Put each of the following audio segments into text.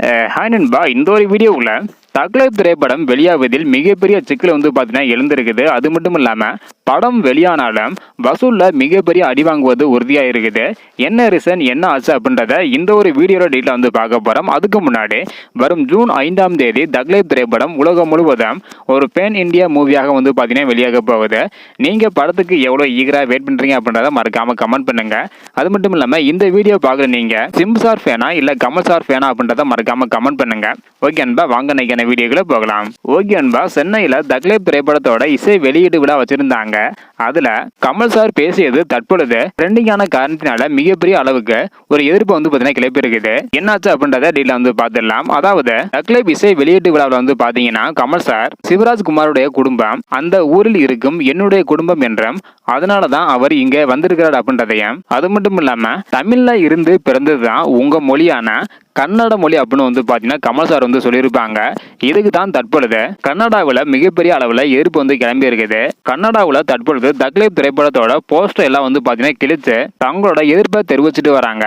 Hi நண்பா, இந்த ஒரு வீடியோவில் தக்லைஃப் திரைப்படம் வெளியாவதில் மிகப்பெரிய சிக்கல் பார்த்தீங்கன்னா எழுந்திருக்குது. அது மட்டும் இல்லாமல் படம் வெளியானாலும் வசூலில் மிகப்பெரிய அடி வாங்குவது உறுதியாக இருக்குது. என்ன ரீசன், என்ன ஆச்சு அப்படின்றத இந்த ஒரு வீடியோவில் டீட்டெயில் பார்க்க போகிறோம். அதுக்கு முன்னாடி வரும் ஜூன் 5ஆம் தேதி தக்லைஃப் திரைப்படம் உலகம் முழுவதும் ஒரு பேன் இந்தியா மூவியாக பார்த்தீங்கன்னா வெளியாக போகுது. நீங்கள் படத்துக்கு எவ்வளோ ஈகராக வெயிட் பண்ணுறீங்க அப்படின்றத மறக்காமல் கமெண்ட் பண்ணுங்க. அது மட்டும் இல்லாமல் இந்த வீடியோ பார்க்குற நீங்கள் சிம்சார் ஃபேனா இல்லை கமல் சார் ஃபேனா அப்படின்றத மறக்காமல் கமெண்ட் பண்ணுங்க. ஓகே அன்பா, வாங்க நைக்கான வீடியோக்குள்ள போகலாம். ஓகே அன்பா, சென்னையில் தக்லைஃப் திரைப்படத்தோட இசை வெளியீடு விழா வச்சிருந்தாங்க. அதுல கமல் சார் பேசியது தற்பொழுது ட்ரெண்டிங்கான காரணத்தினால மிகப்பெரிய அளவுக்கு ஒரு எதிர்ப்பு பார்த்தீங்கன்னா கிளப்பி இருக்குது. என்னாச்சு அப்படின்றத டீல பார்த்துடலாம். அதாவது தக்லைஃப் இசை வெளியீட்டு விழாவில் பாத்தீங்கன்னா கமல் சார் சிவராஜ்குமாருடைய குடும்பம் அந்த ஊரில் இருக்கும் என்னுடைய குடும்பம் என்றும் அதனாலதான் அவர் இங்க வந்திருக்கிறார் அப்படின்றதையும், அது மட்டும் இல்லாம தமிழ்ல இருந்து பிறந்ததுதான் உங்க மொழியான கன்னட மொழி அப்படின்னு பாத்தீங்கன்னா கமல் சார் சொல்லியிருப்பாங்க. இதுக்கு தான் தற்பொழுது கன்னடாவில் மிகப்பெரிய அளவில் எதிர்ப்பு கிளம்பி இருக்குது. கன்னடாவில் தற்பொழுது தக்லைஃப் திரைப்படத்தோட போஸ்டர் எல்லாம் பாத்தீங்கன்னா கிழிச்சு தங்களோட எதிர்ப்பை தெரிவிச்சுட்டு வராங்க.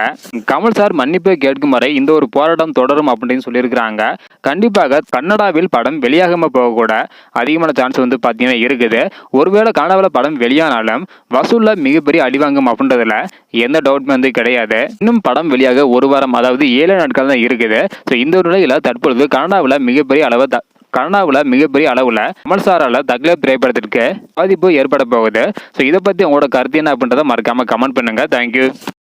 கமல் சார் மன்னிப்பு கேட்கும் வரை இந்த ஒரு போராட்டம் தொடரும் அப்படின்னு சொல்லியிருக்கிறாங்க. கண்டிப்பாக கன்னடாவில் படம் வெளியாகாம போக கூட அதிகமான சான்ஸ் பாத்தீங்கன்னா இருக்குது. ஒருவேளை கன்னடாவில் படம் வெளியானாலும் வசூல்ல மிகப்பெரிய அடிவாங்கும் அப்படின்றதுல எந்த டவுட்மே கிடையாது. இன்னும் படம் வெளியாக ஒரு வாரம், அதாவது 7 நாட்கள் தான் இருக்குது. இந்த ஒரு நிலையில தற்பொழுது கனடாவில் மிகப்பெரிய அளவுல கமல் சாரால தக்லைஃப் திரைப்படத்திற்கு பாதிப்பு ஏற்பட போகுது. இதை பத்தி உங்களோட கருத்து என்ன அப்படின்றத மறக்காம கமெண்ட் பண்ணுங்க. தேங்க்யூ.